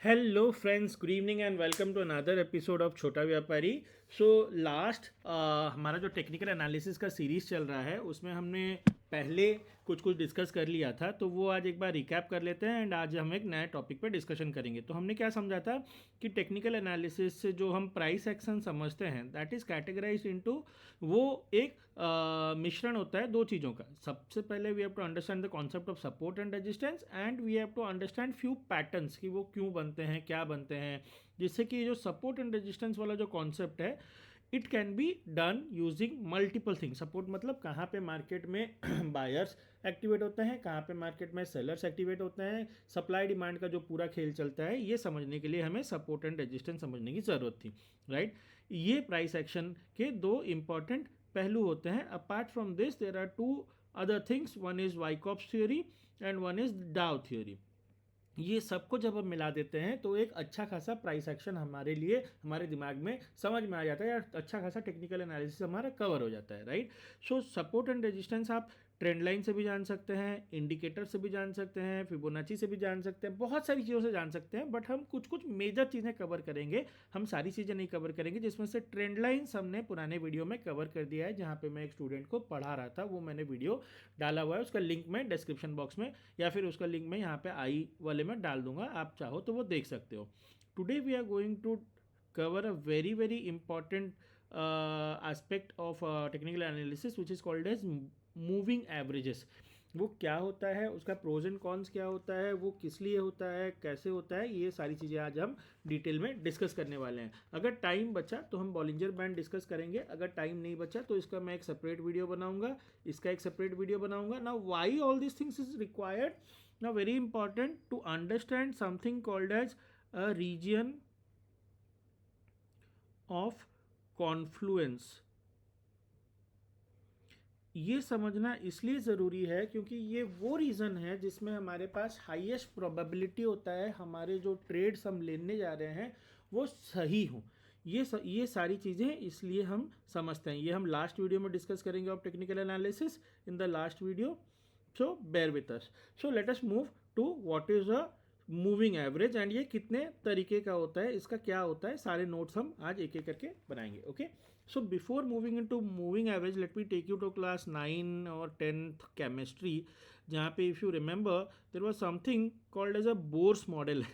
Hello friends, good evening and welcome to another episode of Chhota Vyapari. So last हमारा जो technical analysis का series चल रहा है उसमें हमने पहले कुछ डिस्कस कर लिया था, तो वो आज एक बार रिकैप कर लेते हैं एंड आज हम एक नए टॉपिक पे डिस्कशन करेंगे। तो हमने क्या समझा था कि टेक्निकल एनालिसिस से जो हम प्राइस एक्शन समझते हैं दैट इज़ कैटेगराइज्ड इनटू, वो एक मिश्रण होता है दो चीज़ों का। सबसे पहले we have to understand the concept of support and resistance and we have to understand few patterns कि वो क्यों बनते हैं, क्या बनते हैं, जिससे कि जो सपोर्ट एंड रेजिस्टेंस वाला जो कॉन्सेप्ट है it can be done using multiple things. Support मतलब कहाँ पे मार्केट में बायर्स एक्टिवेट होते हैं, कहाँ पे मार्केट में सेलर्स एक्टिवेट होते हैं, सप्लाई डिमांड का जो पूरा खेल चलता है, ये समझने के लिए हमें सपोर्ट एंड रेजिस्टेंस समझने की ज़रूरत थी, राइट। ये प्राइस एक्शन के दो इंपॉर्टेंट पहलू होते हैं। Apart from this there are two other things, one is Wyckoff's theory and one is Dow theory. ये सबको जब हम मिला देते हैं तो एक अच्छा खासा प्राइस एक्शन हमारे लिए हमारे दिमाग में समझ में आ जाता है, या अच्छा खासा टेक्निकल एनालिसिस हमारा कवर हो जाता है, right. So support and resistance आप ट्रेंड लाइन से भी जान सकते हैं, इंडिकेटर से भी जान सकते हैं, फिबोनाची से भी जान सकते हैं, बहुत सारी चीज़ों से जान सकते हैं, बट हम कुछ कुछ मेजर चीज़ें कवर करेंगे। हम सारी चीज़ें नहीं कवर करेंगे, जिसमें से ट्रेंड लाइन्स हमने पुराने वीडियो में कवर कर दिया है, जहाँ पे मैं एक स्टूडेंट को पढ़ा रहा था, वो मैंने वीडियो डाला हुआ है, उसका लिंक मैं डिस्क्रिप्शन बॉक्स में या फिर उसका लिंक मैं यहाँ पे आई वाले में डाल दूंगा, आप चाहो तो वो देख सकते हो। Today we are going to cover a very important aspect of technical analysis which is called as moving averages। वो क्या होता है, उसका प्रोज एंड कॉन्स क्या होता है, वो किस लिए होता है, कैसे होता है, ये सारी चीज़ें आज हम डिटेल में डिस्कस करने वाले हैं। अगर टाइम बचा तो हम बॉलिंजर बैंड डिस्कस करेंगे, अगर टाइम नहीं बचा तो इसका मैं एक सेपरेट वीडियो बनाऊंगा, इसका एक सेपरेट वीडियो बनाऊंगा। Now why all this things is required? Now very important to understand something called as a region of confluence. ये समझना इसलिए ज़रूरी है क्योंकि ये वो रीज़न है जिसमें हमारे पास हाईएस्ट प्रोबेबिलिटी होता है हमारे जो ट्रेड्स हम लेने जा रहे हैं वो सही हों। ये सारी चीज़ें इसलिए हम समझते हैं। ये हम लास्ट वीडियो में डिस्कस करेंगे of technical analysis in the last video. So bear with us. So let us move to what is a moving average and ये कितने तरीके का होता है, इसका क्या होता है, सारे नोट्स हम आज एक एक करके बनाएंगे। Okay, so before moving into moving average let me take you to class 9 और 10th केमिस्ट्री, जहाँ पे if you remember there was something called as a Bohr's model.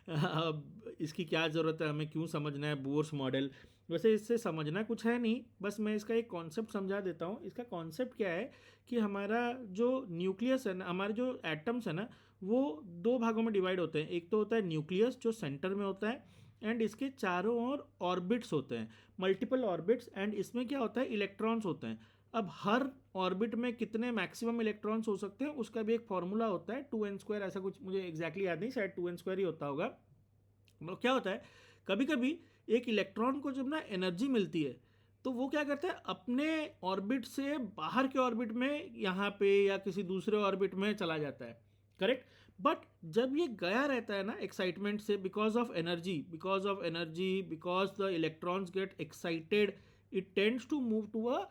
अब इसकी क्या ज़रूरत है, हमें क्यों समझना है बोर्स मॉडल? वैसे इससे समझना कुछ है नहीं, बस मैं इसका एक कॉन्सेप्ट समझा देता हूँ। इसका कॉन्सेप्ट क्या है कि हमारा जो न्यूक्लियस है ना, हमारे जो एटम्स है ना, वो दो भागों में डिवाइड होते हैं। एक तो होता है न्यूक्लियस जो सेंटर में होता है एंड इसके चारों ओर ऑर्बिट्स होते हैं, मल्टीपल ऑर्बिट्स, एंड इसमें क्या होता है, इलेक्ट्रॉन्स होते हैं। अब हर ऑर्बिट में कितने मैक्सिमम इलेक्ट्रॉन्स हो सकते हैं उसका भी एक फॉर्मूला होता है, 2n², ऐसा कुछ मुझे एग्जैक्टली याद नहीं, शायद 2n² ही होता होगा। तो क्या होता है, कभी कभी एक इलेक्ट्रॉन को जब ना एनर्जी मिलती है तो वो क्या करता है, अपने ऑर्बिट से बाहर के ऑर्बिट में यहाँ पे या किसी दूसरे ऑर्बिट में चला जाता है, करेक्ट। बट जब ये गया रहता है ना एक्साइटमेंट से, because of energy because the electrons get excited, it tends to move to a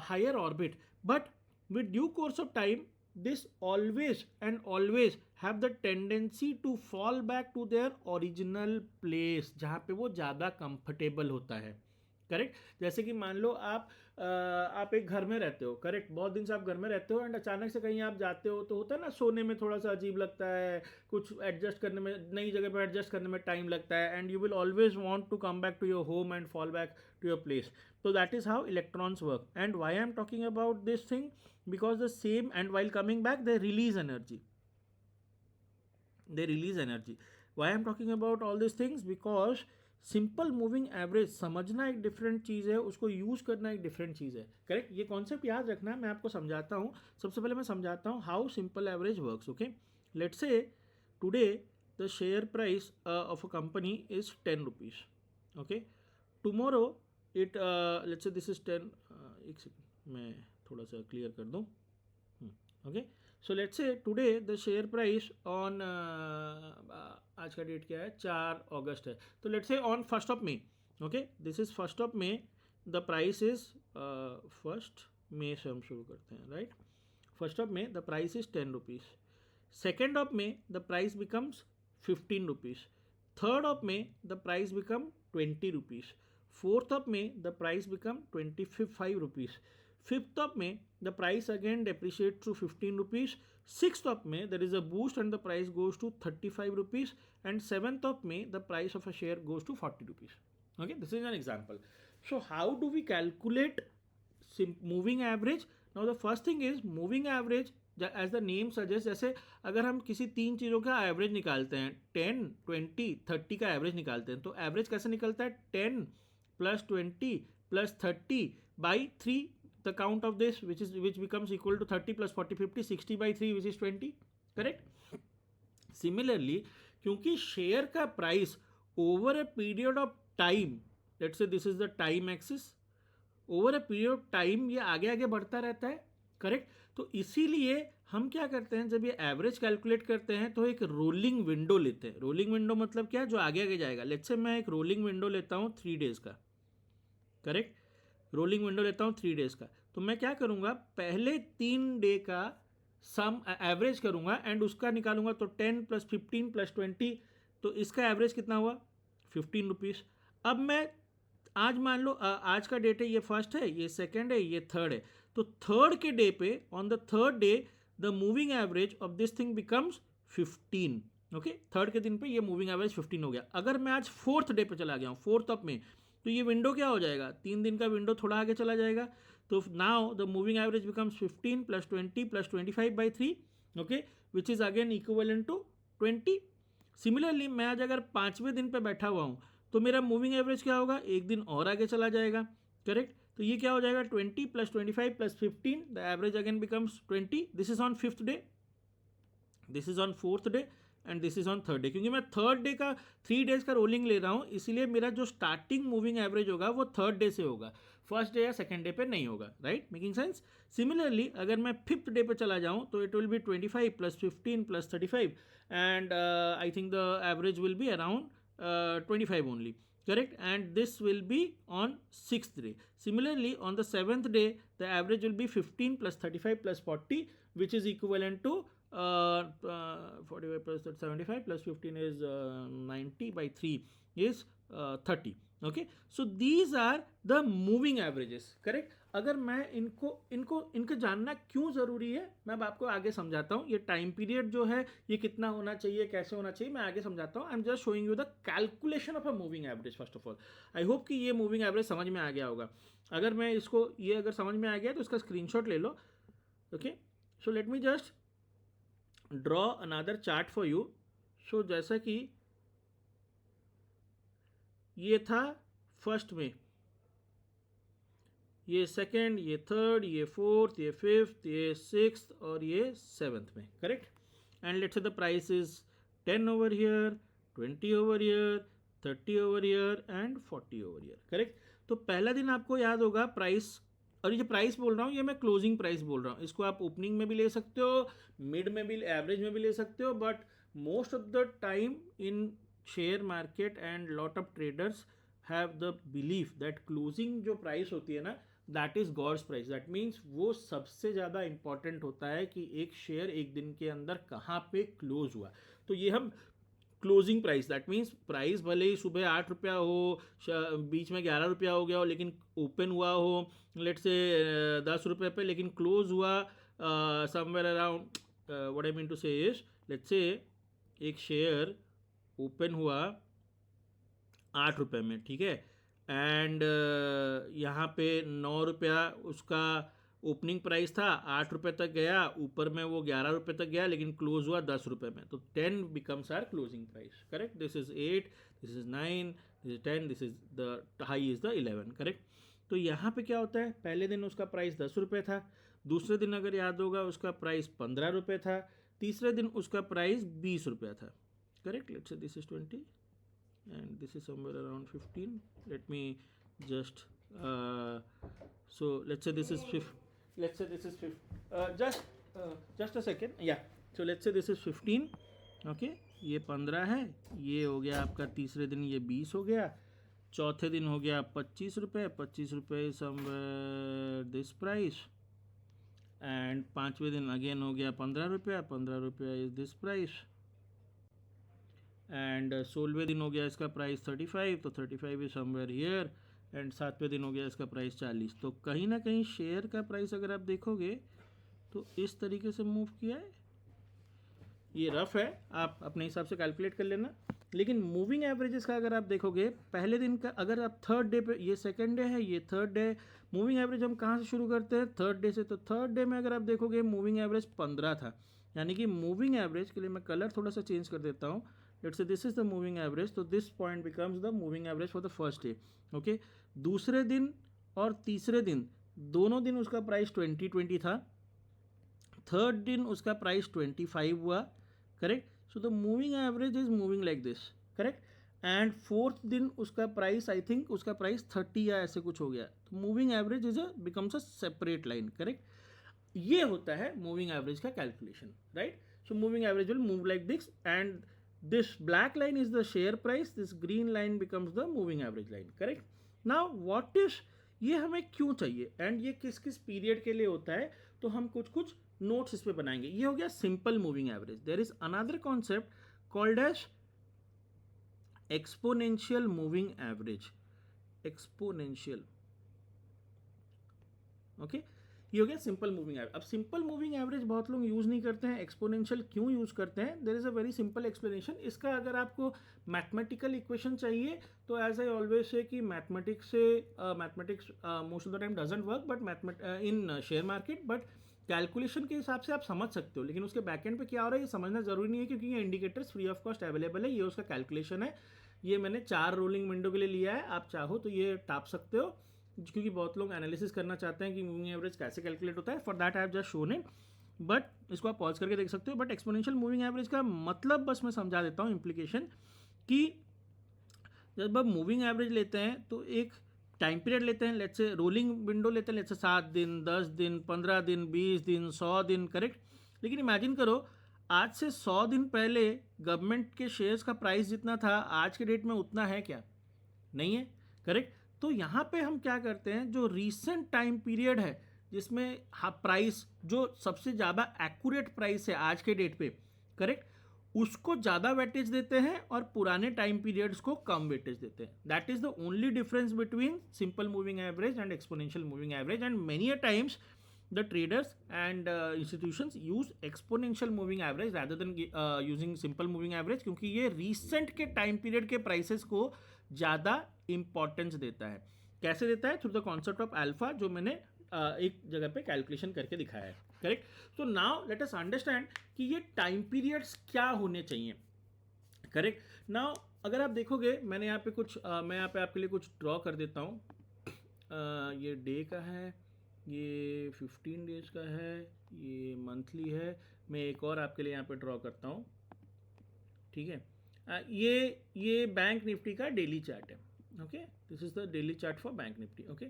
higher orbit. But with due course of time this always have the tendency to fall back to their original place, जहाँ पे वो ज़्यादा comfortable होता है, correct. जैसे कि मान लो आप एक घर में रहते हो, करेक्ट, बहुत दिन से आप घर में रहते हो एंड अचानक से कहीं आप जाते हो तो होता है ना, सोने में थोड़ा सा अजीब लगता है, कुछ एडजस्ट करने में, नई जगह पर एडजस्ट करने में टाइम लगता है, and you will always want to come back to your home and fall back to your place. So that is how electrons work. And why I am talking about this thing? Because the same, and while coming back they release energy. Why I am talking about all these things? Because simple moving average समझना एक different चीज़ है, उसको use करना एक different चीज़ है, correct. ये concept याद रखना है, मैं आपको समझाता हूँ। सबसे पहले मैं समझाता हूँ how simple average works. Okay, let's say today the share price of a company is 10 rupees. Okay, tomorrow it let's say this is 10, एक सेकेंड मैं थोड़ा सा क्लियर कर दूँ। Okay, so let's say today the share price on, आज का date क्या है, 4 अगस्त है, तो let's say on 1 May. Okay, this is 1 May, the price is 1 May से हम शुरू करते हैं, right. 1 May the price is 10 rupees. 2 May the price becomes 15 rupees. Third of May the price become 20 rupees, fourth of May the price become 25 rupees, fifth of May the price again depreciate to 15 rupees, sixth of May there is a boost and the price goes to 35 rupees, and seventh of May the price of a share goes to 40 rupees. Okay, this is an example. So how do we calculate moving average? Now the first thing is moving average as the name suggest, जैसे अगर हम किसी तीन चीज़ों का average निकालते हैं 10, 20, 30 का एवरेज निकालते हैं, तो एवरेज कैसे निकलता है 10 + 20 + 30 by 3, the count of this which becomes equal to 30 + 40 50, 60 by 3 which is 20, correct? Similarly, क्योंकि शेयर का price over a period of time, let's say this is the time axis, over a period of time ये आगे आगे बढ़ता रहता है, correct? तो इसीलिए हम क्या करते हैं, जब ये एवरेज कैलकुलेट करते हैं तो एक रोलिंग विंडो लेते हैं. रोलिंग विंडो मतलब क्या, जो आगे आगे जाएगा. लेट्स से मैं एक रोलिंग विंडो लेता हूँ 3 डेज का, करेक्ट? रोलिंग विंडो लेता हूँ 3 डेज का. तो मैं क्या करूँगा, पहले 3 डे का सम एवरेज करूँगा एंड उसका निकालूंगा. तो 10 + 15 + 20, तो इसका एवरेज कितना हुआ 15 रुपीज़. अब मैं आज मान लो आज का डेट है, ये फर्स्ट है, ये सेकंड है, ये थर्ड है. तो थर्ड के डे पे, on the third day the moving average of this thing becomes 15. Okay, third के दिन पे ये मूविंग एवरेज 15 हो गया. अगर मैं आज फोर्थ डे पे चला गया हूँ, फोर्थ ऑफ में, तो ये विंडो क्या हो जाएगा, 3 दिन का विंडो थोड़ा आगे चला जाएगा. तो now the moving average becomes 15 + 20 + 25 by 3, okay, which is again equivalent to 20. Similarly मैं आज अगर 5वें दिन पे बैठा हुआ हूँ, तो मेरा मूविंग एवरेज क्या होगा, एक दिन और आगे चला जाएगा, करेक्ट? तो ये क्या हो जाएगा 20 + 25 + 15, the average again becomes 20. This is on 5th day, this is on 4th day and this is on 3rd day. क्योंकि मैं 3rd डे का 3 डेज का रोलिंग ले रहा हूँ, इसीलिए मेरा जो स्टार्टिंग मूविंग एवरेज होगा वो 3rd डे से होगा, फर्स्ट डे या सेकंड डे पे नहीं होगा, राइट? Making sense? सिमिलरली अगर मैं 5th डे पे चला जाऊँ, तो it will be 25 + 15 + 35, and I think the average will be around 25 only, correct? And this will be on 6th day. Similarly, on the 7th day the average will be 15 + 35 + 40, which is equivalent to 45 + 75 + 15 is 90 by 3 is 30. Okay, so these are the moving averages, correct? अगर मैं इनको जानना क्यों ज़रूरी है, मैं अब आपको आगे समझाता हूँ. ये टाइम पीरियड जो है ये कितना होना चाहिए, कैसे होना चाहिए, मैं आगे समझाता हूँ. I am just showing you the calculation of a moving average. First of all I hope कि ये मूविंग एवरेज समझ में आ गया होगा. अगर मैं इसको ये अगर समझ में आ गया तो इसका स्क्रीनशॉट ले लो. Okay, so let me just draw another chart for you. So जैसा कि ये था फर्स्ट में, ये सेकंड, ये थर्ड, ये फोर्थ, ये फिफ्थ, ये सिक्स्थ और ये 7th में, correct? And let's say the price is 10 over here, 20 over here, 30 over here and 40 over here, correct? तो पहला दिन आपको याद होगा प्राइस, और ये प्राइस बोल रहा हूँ ये मैं क्लोजिंग प्राइस बोल रहा हूँ. इसको आप ओपनिंग में भी ले सकते हो, मिड में भी, एवरेज में भी ले सकते हो, but most of the time in share market and lot of traders have the belief that closing जो प्राइस होती है ना, that is God's price. That means वो सबसे ज़्यादा इंपॉर्टेंट होता है कि एक शेयर एक दिन के अंदर कहाँ पे क्लोज हुआ. तो ये हम closing price, that means price भले ही सुबह 8 रुपया हो, बीच में 11 रुपया हो गया हो, लेकिन ओपन हुआ हो लेट से 10 रुपये पे, लेकिन क्लोज हुआ somewhere around, what I mean to say is, let say एक शेयर ओपन हुआ 8 रुपये में, ठीक है, एंड यहाँ पे 9 रुपया उसका ओपनिंग प्राइस था, 8 रुपये तक गया, ऊपर में वो 11 रुपये तक गया, लेकिन क्लोज हुआ 10 रुपये में. तो 10 becomes our closing price, correct? This is 8, this is 9, this is 10, this is the high is the 11, correct? तो यहाँ पे क्या होता है, पहले दिन उसका प्राइस 10 रुपये था, दूसरे दिन अगर याद होगा उसका प्राइस 15 रुपये था, तीसरे दिन उसका प्राइस 20 रुपया था, correct? Let's say this is 20 and this is somewhere around 15. Let me just so let's say this is just a second, yeah, so let's say this is 15. okay, ये 15 है, ये हो गया आपका तीसरे दिन, ये 20 हो गया, चौथे दिन हो गया 25 रुपये, 25 रुपये समवेयर दिस प्राइस, एंड पाँचवें दिन अगेन हो गया 15 रुपया, 15 रुपया इज दिस प्राइस, एंड 16वें दिन हो गया इसका प्राइस 35, तो 35 इज समवेयर हियर, एंड 7वें दिन हो गया इसका प्राइस 40। तो कहीं ना कहीं शेयर का प्राइस अगर आप देखोगे तो इस तरीके से मूव किया है। ये रफ है, आप अपने हिसाब से कैलकुलेट कर लेना। लेकिन मूविंग एवरेजेस का अगर आप देखोगे पहले दिन का, अगर आप थर्ड डे पे, ये सेकंड डे है, ये थर्ड डे, मूविंग एवरेज हम कहाँ से शुरू करते हैं? थर्ड डे से। तो थर्ड डे में अगर आप देखोगे मूविंग एवरेज 15 था, यानी कि मूविंग एवरेज के लिए मैं कलर थोड़ा सा चेंज कर देता हूँ। Let's say this is the moving average, तो this point becomes the moving average for the first day. Okay, दूसरे दिन और तीसरे दिन दोनों दिन उसका प्राइस 20 था, थर्ड दिन उसका प्राइस 25 हुआ, correct. So the moving average is moving like this, correct. And fourth दिन उसका प्राइस, आई थिंक उसका प्राइस 30 या ऐसे कुछ हो गया, तो moving average is becomes a separate line, correct. ये होता है मूविंग एवरेज का calculation, right. So moving average will move like this, and this black line is the share price, this green line becomes the moving average line, correct. Now what is, ये हमें क्यों चाहिए and ये किस किस period के लिए होता है, तो हम कुछ कुछ नोट्स इस पे बनाएंगे। ये हो गया simple moving average. There is another concept called as exponential moving average, exponential, okay. ये हो गया सिंपल मूविंग एवरेज। अब सिंपल मूविंग एवरेज बहुत लोग यूज नहीं करते हैं, एक्सपोनेंशियल क्यों यूज करते हैं? There is a very simple explanation. इसका अगर आपको मैथमेटिकल इक्वेशन चाहिए तो एज आई ऑलवेज से कि मैथमेटिक्स से, mathematics most of the time doesn't work but in share market, but calculation के हिसाब से आप समझ सकते हो, लेकिन उसके बैकएंड पे क्या हो रहा है ये समझना जरूरी नहीं है, क्योंकि ये indicators free of cost available है। ये उसका कैलकुलेशन है, ये मैंने 4 रोलिंग विंडो के लिए लिया है, आप चाहो तो ये टाप सकते हो, क्योंकि बहुत लोग एनालिसिस करना चाहते हैं कि मूविंग एवरेज कैसे कैलकुलेट होता है। For that I have just shown it, but इसको आप पॉज करके देख सकते हो। बट एक्सपोनेंशियल मूविंग एवरेज का मतलब बस मैं समझा देता हूँ इम्प्लीकेशन, कि जब आप मूविंग एवरेज लेते हैं तो एक टाइम पीरियड लेते हैं, लेट्स से रोलिंग विंडो लेते हैं, लेट्स से 7 दिन, 10 दिन, 15 दिन, 20 दिन, 100 दिन, करेक्ट। लेकिन इमेजिन करो आज से 100 दिन पहले गवर्नमेंट के शेयर्स का प्राइस जितना था आज के डेट में उतना है क्या? नहीं है, करेक्ट। तो यहाँ पे हम क्या करते हैं, जो रीसेंट टाइम पीरियड है जिसमें प्राइस जो सबसे ज़्यादा एक्यूरेट प्राइस है आज के डेट पे, करेक्ट, उसको ज़्यादा वेटेज देते हैं और पुराने टाइम पीरियड्स को कम वेटेज देते हैं। That is the only difference between simple moving average and exponential moving average, and many a times the traders and institutions use exponential moving average rather than using simple moving average, क्योंकि ये recent के time period के prices को ज़्यादा importance देता है। कैसे देता है? Through the concept of alpha, जो मैंने एक जगह पे कैलकुलेशन करके दिखाया है, करेक्ट। तो नाउ लेट अस अंडरस्टैंड कि ये टाइम पीरियड्स क्या होने चाहिए, करेक्ट। नाउ अगर आप देखोगे, मैंने यहाँ पे कुछ मैं यहाँ पे आपके लिए कुछ ड्रॉ कर देता हूँ। ये डे का है, ये 15 डेज का है, ये मंथली है। मैं एक और आपके लिए यहाँ पे ड्रॉ करता हूँ, ठीक है। ये बैंक निफ्टी का डेली चार्ट है, okay. This is the daily chart for bank Nifty, okay.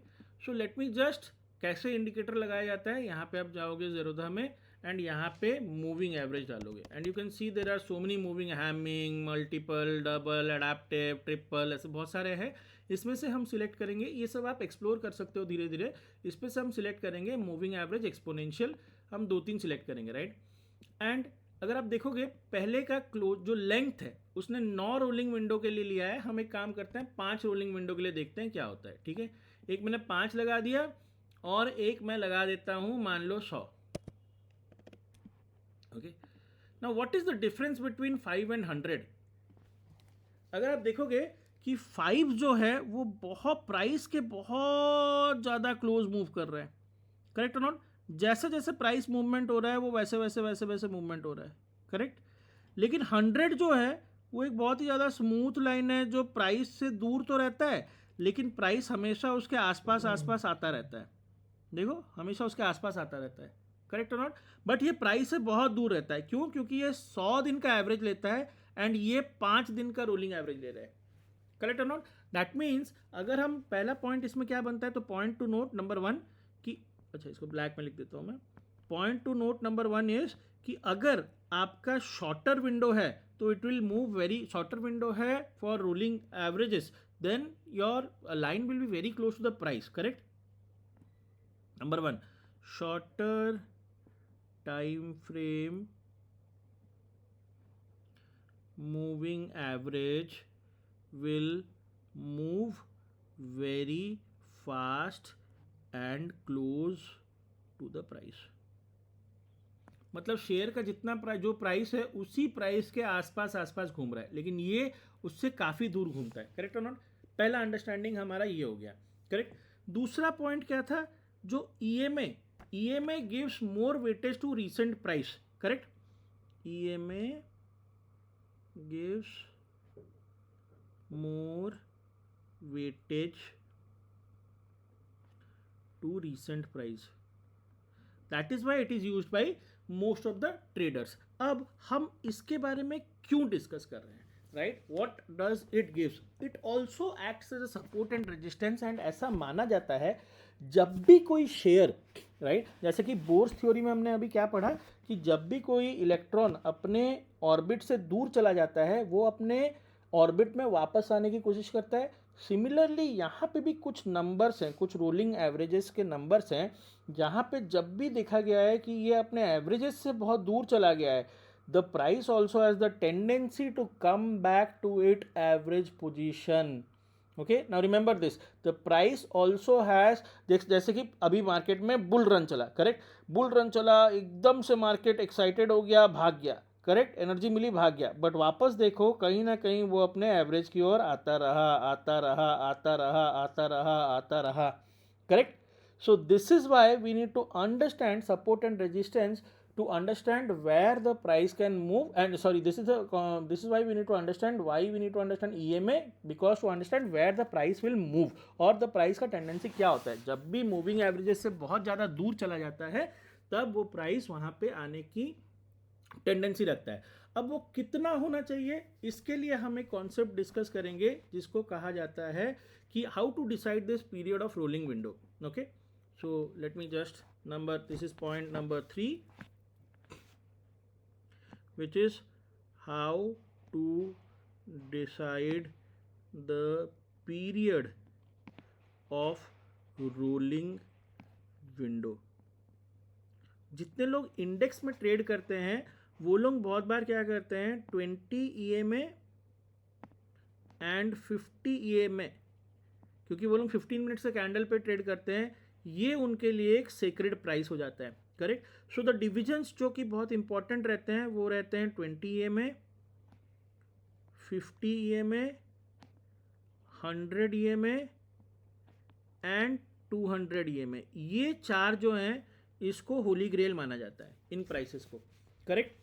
So let me just, कैसे इंडिकेटर लगाया जाता है, यहाँ पे आप जाओगे ज़ेरोधा में एंड यहाँ पे मूविंग एवरेज डालोगे, and you can see there are so many moving, Hamming, multiple, double, adaptive, triple, ऐसे बहुत सारे हैं। इसमें से हम सिलेक्ट करेंगे, ये सब आप एक्सप्लोर कर सकते हो धीरे धीरे। इस पर से हम सिलेक्ट करेंगे मूविंग एवरेज एक्सपोनेंशियल, हम 2-3 सिलेक्ट करेंगे, राइट। एंड अगर आप देखोगे पहले का क्लोज जो लेंथ है उसने 9 रोलिंग विंडो के लिए लिया है। हम एक काम करते हैं, 5 रोलिंग विंडो के लिए देखते हैं क्या होता है, ठीक है। एक मैंने 5 लगा दिया और एक मैं लगा देता हूं मान लो 100, okay. Now what is the difference between 5 and 100? अगर आप देखोगे कि 5 जो है वो बहुत प्राइस के बहुत ज़्यादा क्लोज मूव कर रहा है, करेक्ट और नॉट? जैसे जैसे प्राइस मूवमेंट हो रहा है वो वैसे वैसे वैसे वैसे मूवमेंट हो रहा है, करेक्ट। लेकिन 100 जो है वो एक बहुत ही ज़्यादा स्मूथ लाइन है, जो प्राइस से दूर तो रहता है लेकिन प्राइस हमेशा उसके आसपास आसपास आता रहता है। देखो, हमेशा उसके आसपास आता रहता है, करेक्ट और नॉट? बट ये प्राइस से बहुत दूर रहता है, क्यों? क्योंकि ये 100 दिन का एवरेज लेता है एंड ये 5 दिन का रोलिंग एवरेज ले रहा है, करेक्ट और नॉट? दैट मीन्स अगर हम, पहला पॉइंट इसमें क्या बनता है, तो पॉइंट टू नोट नंबर 1 कि, अच्छा इसको ब्लैक में लिख देता हूँ मैं। Point to note number 1 is कि अगर आपका शॉर्टर विंडो है तो it will move very, shorter window है for rolling averages, then your line will be very close to the price, correct. Number 1, shorter time frame moving average will move very fast and close to the price. मतलब share का जितना price, जो price है उसी price के आसपास घूम रहा है, लेकिन ये उससे काफ़ी दूर घूमता है. करेक्ट और नॉट? पहला अंडरस्टैंडिंग हमारा ये हो गया. करेक्ट. दूसरा पॉइंट क्या था? जो EMA gives more weightage to recent price. Correct. EMA gives more weightage to recent price. That is why it is used by most of the traders. अब हम इसके बारे में क्यों डिस्कस कर रहे हैं? Right. What does it gives? It also acts as a support and resistance. And ऐसा माना जाता है जब भी कोई शेयर, राइट, जैसे कि बोर्स थ्योरी में हमने अभी क्या पढ़ा कि जब भी कोई इलेक्ट्रॉन अपने ऑर्बिट से दूर चला जाता है वो अपने ऑर्बिट में वापस आने की कोशिश करता है. सिमिलरली यहाँ पे भी कुछ नंबर्स हैं, कुछ रोलिंग एवरेजेस के नंबर्स हैं जहाँ पे जब भी देखा गया है कि ये अपने एवरेजेस से बहुत दूर चला गया है, the price also has the tendency to come back to it average position. Okay, now remember this, the price also has, जैसे कि अभी मार्केट में बुल रन चला. करेक्ट. बुल रन चला, एकदम से मार्केट एक्साइटेड हो गया, भाग गया. करेक्ट. एनर्जी मिली, भाग गया. बट वापस देखो कहीं ना कहीं वो अपने एवरेज की ओर आता रहा. Correct. So this is why we need to understand support and resistance to understand where the price can move. And sorry, this is why we need to understand EMA, because to understand where the price will move और the price का tendency क्या होता है. जब भी moving averages से बहुत ज़्यादा दूर चला जाता है तब वो price वहाँ पे आने की टेंडेंसी रखता है. अब वो कितना होना चाहिए, इसके लिए हम एक कॉन्सेप्ट डिस्कस करेंगे जिसको कहा जाता है कि how to decide this period of rolling window. Okay, so let me just this is point number 3, which is how to decide the period of rolling window. जितने लोग इंडेक्स में ट्रेड करते हैं वो लोग बहुत बार क्या करते हैं, 20 EMA एंड 50 EMA, क्योंकि वो लोग 15 मिनट से कैंडल पे ट्रेड करते हैं, ये उनके लिए एक सेक्रेड प्राइस हो जाता है. करेक्ट. सो द डिविजन्स जो कि बहुत इंपॉर्टेंट रहते हैं वो रहते हैं 20 EMA, 50 EMA, 100 EMA and 200 EMA. ये चार जो हैं इसको होली ग्रेल माना जाता है इन प्राइसेस को. करेक्ट.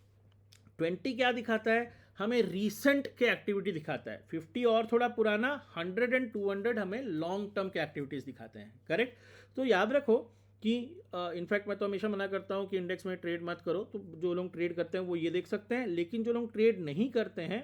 20 क्या दिखाता है, हमें रीसेंट के एक्टिविटी दिखाता है. 50 और थोड़ा पुराना, 100 एंड 200 हमें लॉन्ग टर्म के एक्टिविटीज़ दिखाते हैं. करेक्ट. तो याद रखो कि इनफैक्ट मैं तो हमेशा मना करता हूँ कि इंडेक्स में ट्रेड मत करो. तो जो लोग ट्रेड करते हैं वो ये देख सकते हैं, लेकिन जो लोग ट्रेड नहीं करते हैं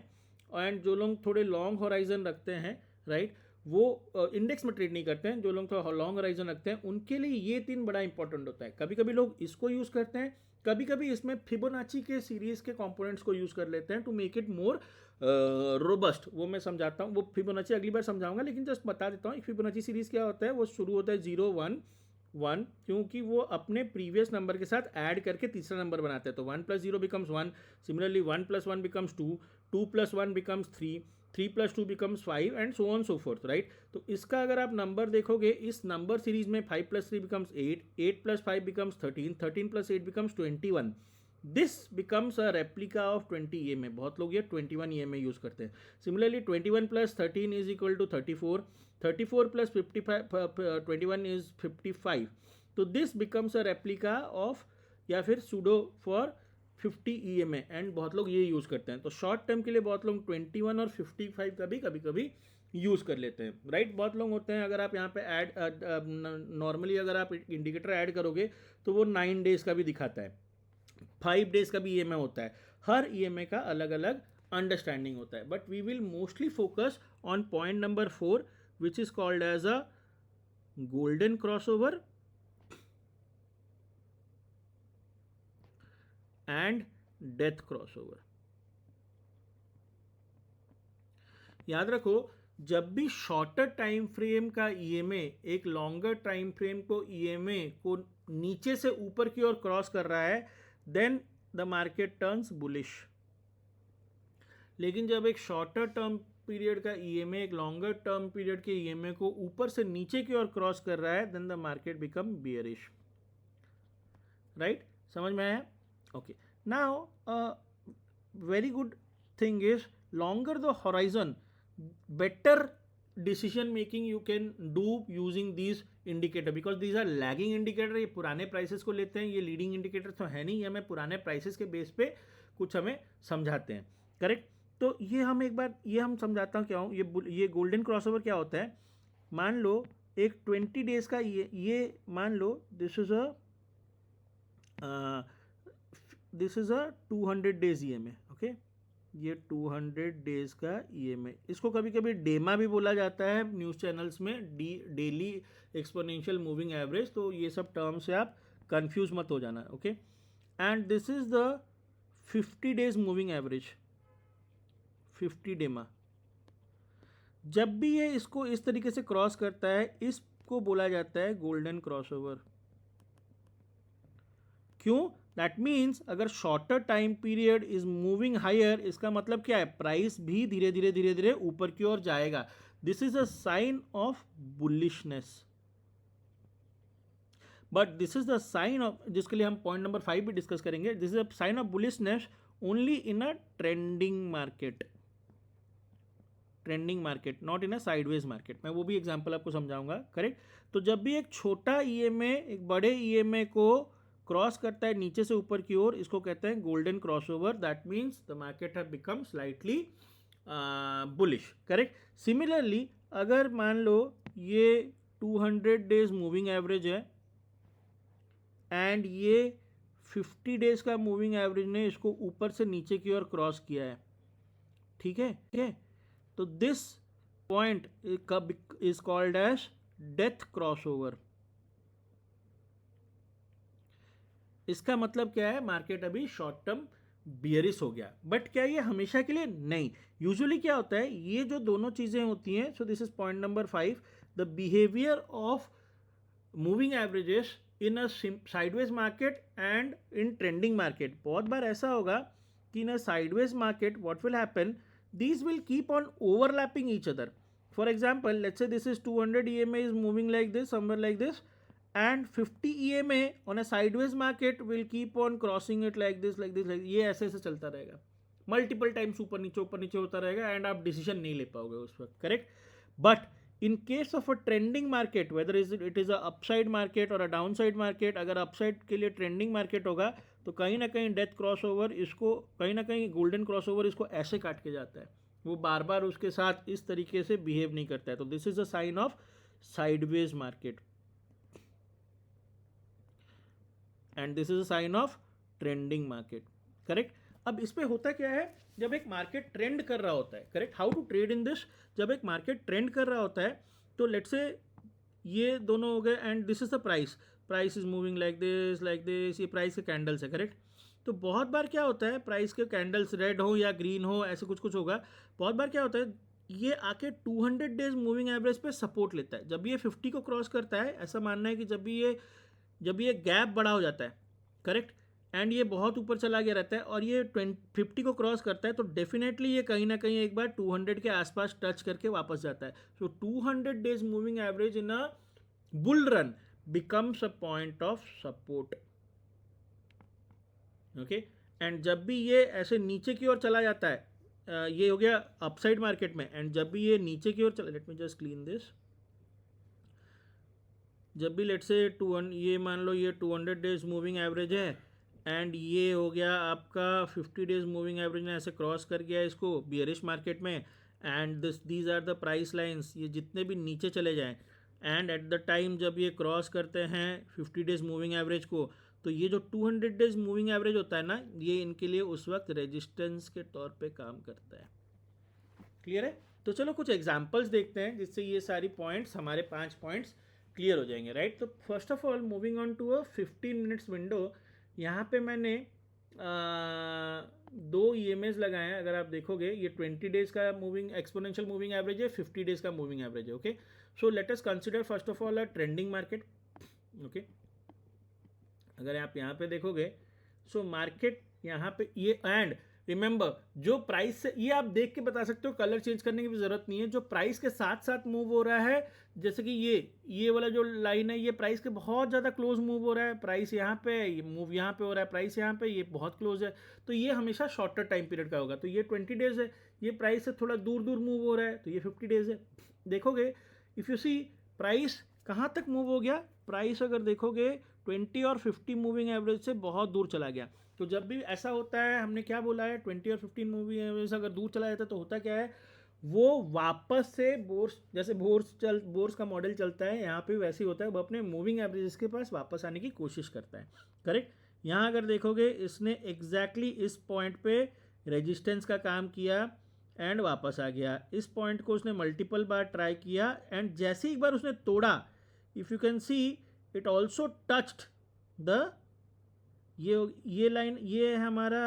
एंड जो लोग थोड़े लॉन्ग होराइजन रखते हैं, राइट, वो इंडेक्स में ट्रेड नहीं करते हैं, जो लोग थोड़ा लॉन्ग होराइजन रखते हैं उनके लिए ये 3 बड़ा इंपॉर्टेंट होता है. कभी कभी लोग इसको यूज़ करते हैं, कभी कभी इसमें फिबोनाची के सीरीज़ के कंपोनेंट्स को यूज़ कर लेते हैं to make it more robust. वो मैं समझाता हूँ, वो फिबोनाची अगली बार समझाऊंगा, लेकिन जस्ट बता देता हूँ फिबोनाची सीरीज़ क्या होता है. वो शुरू होता है 0 1 1, क्योंकि वो अपने प्रीवियस नंबर के साथ ऐड करके तीसरा नंबर बनाते हैं. तो 1 + 0 becomes 1, similarly 1 + 1 becomes 2, 2 + 1 becomes 3, 3 + 2 becomes 5 and so on so fourth. Right. तो इसका अगर आप नंबर देखोगे इस नंबर सीरीज में 5 + 3 becomes 8, 8 + 5 becomes 13, 13 + 8 becomes 21. This becomes a replica of 20 EMA. बहुत लोग ये 21 EMA यूज़ करते हैं. Similarly 21 + 13 is equal to 34, 34 + 55 21 is 55. तो this becomes a replica of या फिर सूडो फॉर 50 EMA एंड बहुत लोग ये यूज़ करते हैं. तो शॉर्ट टर्म के लिए बहुत लोग 21 और 55 का भी कभी कभी यूज़ कर लेते हैं. राइट. बहुत लोग होते हैं, अगर आप यहाँ पे ऐड नॉर्मली अगर आप इंडिकेटर ऐड करोगे तो वो 9 डेज़ का भी दिखाता है, 5 डेज़ का भी EMA होता है. हर EMA का अलग अलग अंडरस्टैंडिंग होता है. But we will mostly focus on point number 4, which is called as a golden crossover and death crossover. याद रखो, जब भी शॉर्टर टाइम फ्रेम का EMA एक लॉन्गर टाइम फ्रेम को EMA को नीचे से ऊपर की ओर क्रॉस कर रहा है, then the market turns bullish. लेकिन जब एक शॉर्टर टर्म पीरियड का ईएमए एक लॉन्गर टर्म पीरियड के ईएमए को ऊपर से नीचे की ओर क्रॉस कर रहा है, then the market become bearish. Right, समझ में आया? Okay, now very good thing is longer the horizon, better decision making you can do using these indicator, because these are lagging indicator. ये पुराने prices को लेते हैं, ये leading indicator तो है नहीं, ये हमें पुराने prices के बेस पे कुछ हमें समझाते हैं. करेक्ट, तो ये हम एक बार ये हम समझाता हूँ क्या हूँ. ये गोल्डन क्रॉसओवर क्या होता है. मान लो एक 20 डेज का ये मान लो this is a 200 days EMA. Okay, ये 200 डेज का ईएमए, इसको कभी कभी डेमा भी बोला जाता है न्यूज़ चैनल्स में, डेली एक्सपोनेंशियल मूविंग एवरेज. तो ये सब टर्म से आप कंफ्यूज मत हो जाना. Okay, and this is the 50 days moving average, 50 डेमा. जब भी ये इसको इस तरीके से क्रॉस करता है, इसको बोला जाता है गोल्डन क्रॉसओवर. क्यों? दैट मीन्स अगर shorter time period is moving higher, इसका मतलब क्या है, प्राइस भी धीरे धीरे धीरे धीरे ऊपर की ओर जाएगा. This is a sign of bullishness. But this is the sign of, जिसके लिए हम पॉइंट नंबर 5 भी डिस्कस करेंगे. This is a sign of bullishness only in a trending market. Trending market, not in a sideways market. मैं वो भी example आपको समझाऊंगा. करेक्ट, तो जब भी एक छोटा ईएमए एक बड़े ईएमए को क्रॉस करता है नीचे से ऊपर की ओर, इसको कहते हैं golden crossover. That means the market have become slightly bullish. Correct. Similarly अगर मान लो ये 200 डेज मूविंग एवरेज है एंड ये 50 डेज का मूविंग एवरेज ने इसको ऊपर से नीचे की ओर क्रॉस किया है. ठीक है, ठीक है. तो this point is called as death crossover. इसका मतलब क्या है, मार्केट अभी शॉर्ट टर्म बियरिश हो गया. बट क्या ये हमेशा के लिए? नहीं. यूजुअली क्या होता है, ये जो दोनों चीजें होती हैं, so this is point number 5, the behaviour of moving averages in a sideways market and in trending market. बहुत बार ऐसा होगा कि in a sideways market what will happen, these will keep on overlapping each other. For example, let's say this is 200 EMA is moving like this, somewhere like this, and 50 EMA on a sideways market will keep on crossing it like this, like this, like ये ऐसे ऐसे चलता रहेगा. Multiple times ऊपर नीचे होता रहेगा and आप डिसीजन नहीं ले पाओगे उस वक्त. Correct. But in case of a trending market, whether it is a upside market और अ डाउनसाइड मार्केट, अगर अपसाइड के लिए ट्रेंडिंग मार्केट होगा तो कहीं ना कहीं डेथ क्रॉसओवर इसको, कहीं ना कहीं गोल्डन क्रॉसओवर इसको ऐसे काट के जाता है. वो बार बार उसके साथ इस तरीके से बिहेव नहीं करता है. तो this is a sign of sideways market and this is a sign of trending market. Correct. अब इस पे होता क्या है, जब एक मार्केट ट्रेंड कर रहा होता है. Correct. How to trade in this. जब एक मार्केट ट्रेंड कर रहा होता है तो लेट्स से ये दोनों हो गए and this is the price is moving like this. ये प्राइस के कैंडल्स है. करेक्ट. तो बहुत बार क्या होता है, प्राइस के कैंडल्स रेड हो या ग्रीन हो, ऐसे कुछ कुछ होगा. बहुत बार क्या होता है, ये आके 200 डेज मूविंग एवरेज पे सपोर्ट लेता है. जब ये 50 को क्रॉस करता है, ऐसा मानना है कि जब ये गैप बड़ा हो जाता है. करेक्ट. एंड ये बहुत ऊपर चला गया रहता है और ये 50 को क्रॉस करता है, तो डेफिनेटली ये कहीं ना कहीं एक बार 200 के आसपास टच करके वापस जाता है. सो 200 days moving average in a bull run becomes a point of support. Okay. And जब भी ये ऐसे नीचे की ओर चला जाता है, ये हो गया अपसाइड मार्केट में, एंड जब भी ये नीचे की ओर चला, late me just clean this. जब भी लेट से ये मान लो ये 200 डेज मूविंग एवरेज है एंड ये हो गया आपका 50 डेज मूविंग एवरेज ने ऐसे क्रॉस कर गया इसको बियरिश मार्केट में, and these are the price lines. ये जितने भी नीचे चले जाएं एंड एट द टाइम जब ये क्रॉस करते हैं 50 डेज मूविंग एवरेज को, तो ये जो 200 डेज मूविंग एवरेज होता है ना, ये इनके लिए उस वक्त रेजिस्टेंस के तौर पे काम करता है. क्लियर है? तो चलो कुछ एग्जांपल्स देखते हैं जिससे ये सारी पॉइंट्स, हमारे 5 पॉइंट्स क्लियर हो जाएंगे. राइट. तो first of all moving on to a 15 minutes window. यहाँ पे मैंने 2 EMAs लगाए हैं. अगर आप देखोगे ये 20 डेज का मूविंग एक्सपोनेंशियल मूविंग एवरेज है, 50 डेज का मूविंग एवरेज है. Okay. So let us consider first of all a trending market. Okay. अगर आप यहाँ पे देखोगे, सो मार्केट यहाँ पे ये, एंड रिमेंबर जो प्राइस से, ये आप देख के बता सकते हो, कलर चेंज करने की भी जरूरत नहीं है, जो प्राइस के साथ साथ मूव हो रहा है, जैसे कि ये वाला जो लाइन है ये प्राइस के बहुत ज़्यादा क्लोज मूव हो रहा है, प्राइस यहाँ पे, ये मूव यहाँ पे हो रहा है, प्राइस यहाँ पे, ये बहुत क्लोज है, तो ये हमेशा शॉर्टर टाइम पीरियड का होगा। तो ये 20 डेज है, ये प्राइस से थोड़ा दूर दूर मूव हो रहा है, तो ये 50 डेज है। देखोगे इफ़ यू सी प्राइस कहाँ तक मूव हो गया, प्राइस अगर देखोगे 20 और 50 मूविंग एवरेज से बहुत दूर चला गया। तो जब भी ऐसा होता है, हमने क्या बोला है, 20 और 15 मूविंग एवरेज अगर दूर चला जाता है तो होता क्या है, वो वापस से बोर्स, जैसे बोर्स का मॉडल चलता है, यहाँ पे वैसे ही होता है, वो अपने मूविंग एवरेजेस के पास वापस आने की कोशिश करता है। करेक्ट। यहाँ अगर देखोगे इसने एग्जैक्टली इस पॉइंट पे रेजिस्टेंस का काम किया एंड वापस आ गया। इस पॉइंट को उसने मल्टीपल बार ट्राई किया एंड जैसे ही एक बार उसने तोड़ा, if you can see it also touched the, ये लाइन, ये है हमारा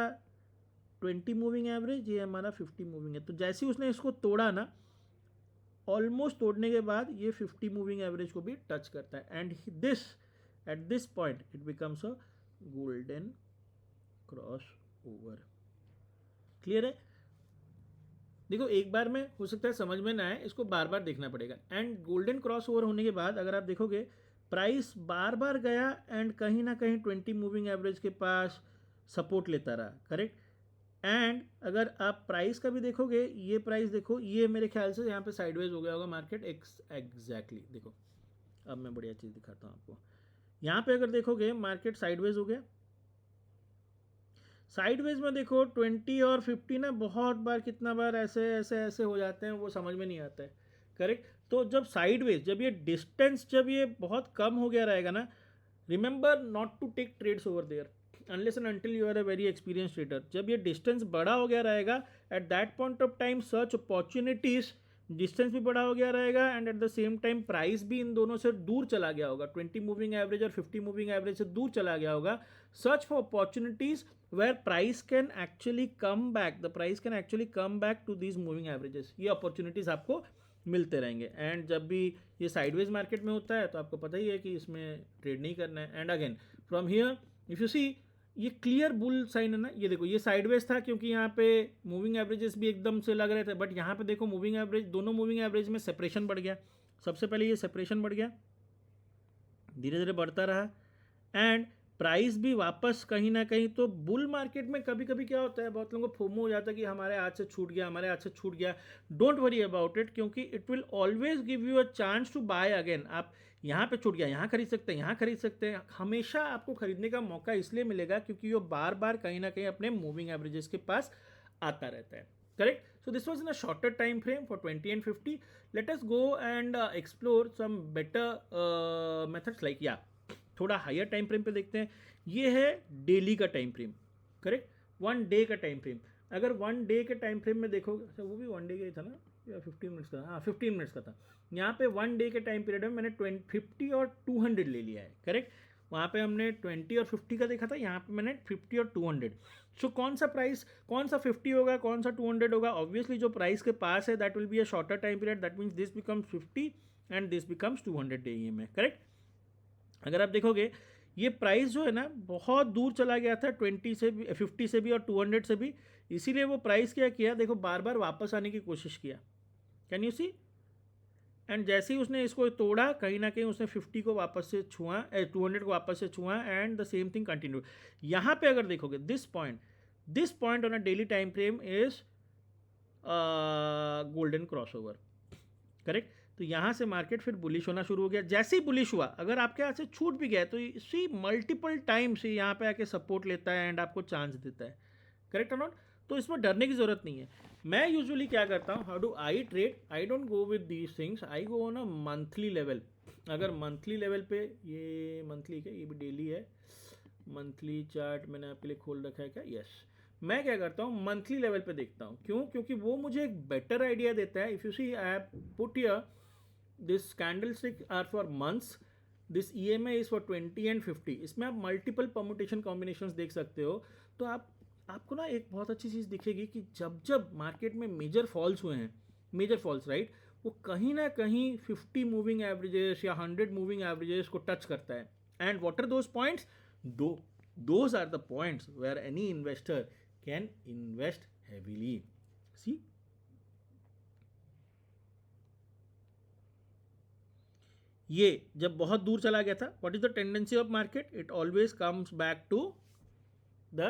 20 मूविंग एवरेज, ये हमारा 50 मूविंग है। तो जैसे ही उसने इसको तोड़ा ना, ऑलमोस्ट तोड़ने के बाद ये 50 मूविंग एवरेज को भी टच करता है and this, at this point it becomes a golden cross over. Clear है? देखो एक बार में हो सकता है समझ में ना आए, इसको बार बार देखना पड़ेगा। एंड गोल्डन क्रॉस ओवर होने के बाद अगर आप देखोगे प्राइस बार बार गया एंड कहीं ना कहीं 20 मूविंग एवरेज के पास सपोर्ट लेता रहा। करेक्ट। एंड अगर आप प्राइस का भी देखोगे, ये प्राइस देखो, ये मेरे ख्याल से यहाँ पे साइडवेज हो गया होगा मार्केट, एग्जैक्टली देखो, अब मैं बढ़िया चीज़ दिखाता हूँ आपको। यहाँ पे अगर देखोगे मार्केट साइडवेज हो गया, साइडवेज में देखो 20 और 50 ना बहुत बार, कितना बार ऐसे ऐसे ऐसे हो जाते हैं, वो समझ में नहीं आता है। करेक्ट। तो जब साइडवेज, जब ये डिस्टेंस, जब ये बहुत कम हो गया रहेगा ना, remember not to take trades over there unless and until you are a very experience trader. जब ये डिस्टेंस बड़ा हो गया रहेगा, at that point of time search opportunities, distance भी बड़ा हो गया रहेगा and at the same time price भी इन दोनों से दूर चला गया होगा, 20 मूविंग एवरेज और 50 मूविंग एवरेज से दूर चला गया होगा। Search for opportunities where price can actually come back, the price can actually come back to these moving averages. ये अपॉर्चुनिटीज आपको मिलते रहेंगे। एंड जब भी ये साइडवेज मार्केट में होता है तो आपको पता ही है कि इसमें ट्रेड नहीं करना है। And again from here if you see, ये क्लियर बुल साइन है ना, ये देखो ये साइडवेज था क्योंकि यहाँ पे मूविंग एवरेजेस भी एकदम से लग रहे थे, बट यहाँ पे देखो मूविंग एवरेज, दोनों मूविंग एवरेज में सेपरेशन बढ़ गया। सबसे पहले ये सेपरेशन बढ़ गया, धीरे धीरे बढ़ता रहा एंड प्राइस भी वापस कहीं ना कहीं। तो बुल मार्केट में कभी कभी क्या होता है, बहुत लोगों को फोमो हो जाता है कि हमारे हाथ से छूट गया, हमारे हाथ से छूट गया। डोंट वरी अबाउट इट, क्योंकि it will always give you a chance to buy again. आप यहाँ पे छूट गया, यहाँ खरीद सकते हैं, यहाँ खरीद सकते हैं, हमेशा आपको खरीदने का मौका इसलिए मिलेगा क्योंकि वो बार बार कहीं ना कहीं अपने मूविंग एवरेजेस के पास आता रहता है। Correct. So this was in a shorter time frame for 20 and 50. Let us go and explore some better methods like, थोड़ा हायर टाइम फ्रेम पे देखते हैं। ये है डेली का टाइम फ्रेम। करेक्ट। 1 डे का टाइम फ्रेम। अगर 1 डे के टाइम फ्रेम में देखोगे, अच्छा वो भी 1 डे का ही था ना, या 15 मिनट्स का, हाँ 15 मिनट्स का था। यहाँ पे 1 डे के टाइम पीरियड में मैंने 50 और 200 ले लिया है। करेक्ट। वहाँ पे हमने 20 और 50 का देखा था, यहाँ पे मैंने 50 और 200। सो कौन सा प्राइस, कौन सा 50 होगा, कौन सा 200 होगा? ऑब्वियसली जो प्राइस के पास है that will be a shorter time period, that means this becomes 50 and this becomes 200 day EMA. Correct. अगर आप देखोगे ये प्राइस जो है ना बहुत दूर चला गया था, 20 से भी, 50 से भी और 200 से भी, इसीलिए वो प्राइस क्या किया, देखो बार बार वापस आने की कोशिश किया। Can you see? एंड जैसे ही उसने इसको तोड़ा, कहीं ना कहीं उसने 50 को वापस से छुआ, 200 को वापस से छुआ and the same thing continue. यहाँ पे अगर देखोगे this point on a daily time frame is golden cross over. Correct. तो यहाँ से मार्केट फिर बुलिश होना शुरू हो गया। जैसे ही बुलिश हुआ, अगर आपके हाथ से छूट भी गया तो सी मल्टीपल टाइम से यहाँ पे आके सपोर्ट लेता है एंड आपको चांस देता है। करेक्ट और नॉट? तो इसमें डरने की जरूरत नहीं है। मैं यूजुअली क्या करता हूँ, how do I trade, I don't go with these things, I go on a monthly level. अगर मंथली लेवल पे, ये मंथली क्या, ये भी डेली है, मंथली चार्ट मैंने आपके लिए खोल रखा है क्या? यस। मैं क्या करता हूँ मंथली लेवल पे देखता हूँ। क्यों? क्योंकि वो मुझे एक बेटर आइडिया देता है। If you see I have put here this candlestick are for months, this EMA is for 20 and 50। इसमें आप मल्टीपल परमुटेशन कॉम्बिनेशंस देख सकते हो। तो आपको ना एक बहुत अच्छी चीज़ दिखेगी कि जब जब मार्केट में मेजर फॉल्स हुए हैं, मेजर फॉल्स राइट, वो कहीं ना कहीं 50 मूविंग एवरेजेस या 100 मूविंग एवरेजेस को टच करता है। And what are those points? Those are the points where any investor can invest heavily. See, ये जब बहुत दूर चला गया था, what is the tendency of market? It always comes back to the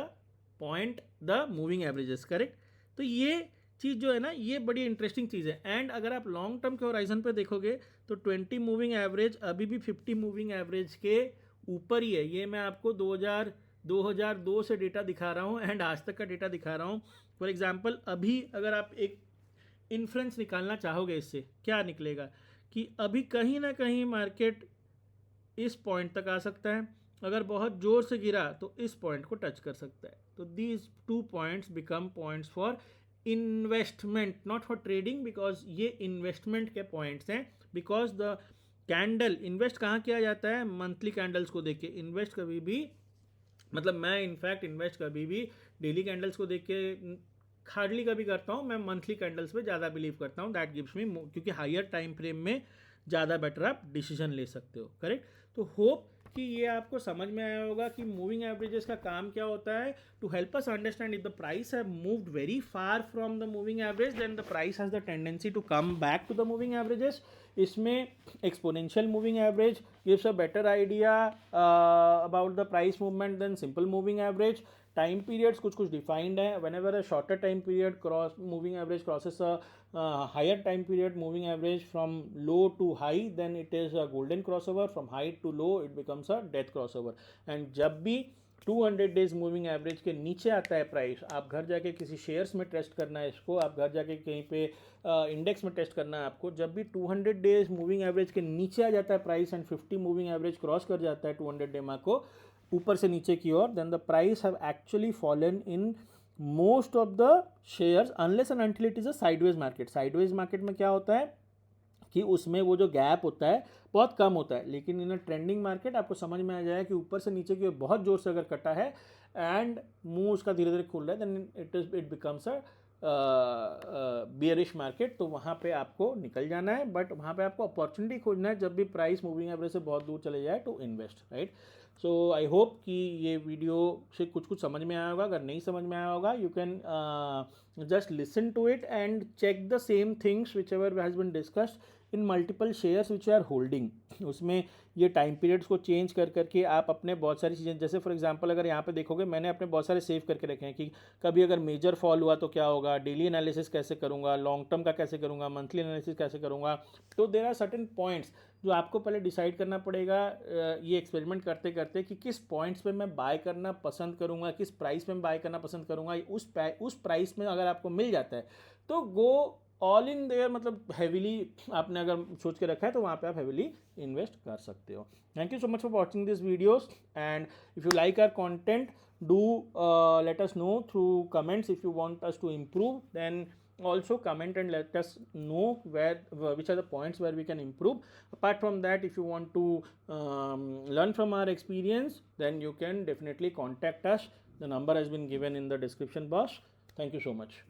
point the moving averages, correct? तो ये चीज़ जो है ना, ये बड़ी इंटरेस्टिंग चीज़ है. एंड अगर आप लॉन्ग टर्म के होराइजन पे देखोगे तो 20 मूविंग एवरेज अभी भी 50 मूविंग एवरेज के ऊपर ही है. ये मैं आपको 2002 से डेटा दिखा रहा हूँ एंड आज तक का डेटा दिखा रहा हूँ. फॉर एग्जाम्पल, अभी अगर आप एक इन्फ्रेंस निकालना चाहोगे, इससे क्या निकलेगा कि अभी कहीं ना कहीं मार्केट इस पॉइंट तक आ सकता है, अगर बहुत ज़ोर से गिरा तो इस पॉइंट को टच कर सकता है. तो these 2 points become points for investment, not for trading, because ये इन्वेस्टमेंट के पॉइंट्स हैं. बिकॉज द कैंडल, इन्वेस्ट कहाँ किया जाता है? मंथली कैंडल्स को देख के. इन्वेस्ट कभी भी, मतलब मैं इनफैक्ट इन्वेस्ट कभी भी डेली कैंडल्स को देख के हार्डली कभी करता हूँ. मैं मंथली कैंडल्स पे ज़्यादा बिलीव करता हूँ. दैट गिव्स मी, क्योंकि हायर टाइम फ्रेम में ज़्यादा बेटर आप डिसीजन ले सकते हो, करेक्ट? तो होप कि ये आपको समझ में आया होगा कि मूविंग एवरेजेस का काम क्या होता है. To help us understand, if the price have moved very far from the moving average, then the price has the tendency to come back to the moving averages. इसमें exponential moving average gives a better idea about the price movement than simple moving average. Time periods कुछ defined है. Whenever a shorter time period cross moving average crosses higher time period moving average from low to high, then it is a golden crossover. From high to low it becomes a death crossover. And जब भी 200 days moving average के नीचे आता है price, आप घर जाके किसी शेयर्स में टेस्ट करना है इसको, आप घर जाके कहीं पे इंडेक्स में टेस्ट करना है आपको. जब भी 200 डेज मूविंग एवरेज के नीचे आ जाता है price and 50 moving average cross कर जाता है 200 डे मार्क को ऊपर से नीचे की ओर, then the price have actually fallen in most of the shares unless and until it is a sideways market. Sideways market में क्या होता है कि उसमें वो जो गैप होता है बहुत कम होता है. लेकिन इन अ ट्रेंडिंग मार्केट आपको समझ में आ जाएगा कि ऊपर से नीचे की ओर बहुत जोर से अगर कटा है एंड मुंह उसका धीरे धीरे खुल रहा है, then it becomes a bearish market. तो वहाँ पे आपको निकल जाना है, बट वहाँ पे आपको अपॉर्चुनिटी खोजना है जब भी प्राइस मूविंग एवरेज से बहुत दूर चले जाए to invest, right? So I hope कि ये वीडियो से कुछ समझ में आया होगा. अगर नहीं समझ में आया होगा, you can just listen to it and check the same things which ever has been discussed in multiple shares which are holding. उसमें ये टाइम पीरियड्स को चेंज कर करके आप अपने बहुत सारी चीज़ें, जैसे फॉर एग्जांपल अगर यहाँ पे देखोगे मैंने अपने बहुत सारे सेव करके रखे हैं कि कभी अगर मेजर फॉल हुआ तो क्या होगा, डेली एनालिसिस कैसे करूँगा, लॉन्ग टर्म का कैसे करूँगा, मंथली एनालिसिस कैसे करूँगा. तो देर आर सर्टेन पॉइंट्स जो आपको पहले डिसाइड करना पड़ेगा ये एक्सपेरिमेंट करते करते कि किस पॉइंट्स पे मैं बाय करना पसंद करूँगा, किस प्राइस में बाय करना पसंद करूँगा. उस प्राइस में अगर आपको मिल जाता है तो गो ऑल इन देयर, मतलब हैवीली आपने अगर सोच के रखा है तो वहाँ पे आप हैवीली इन्वेस्ट कर सकते हो. Thank you so much for watching this videos and if you like our content do let us know through comments. If you want us to improve, then also comment and let us know which are the points where we can improve. Apart from that, if you want to learn from our experience, then you can definitely contact us. The number has been given in the description box. Thank you so much.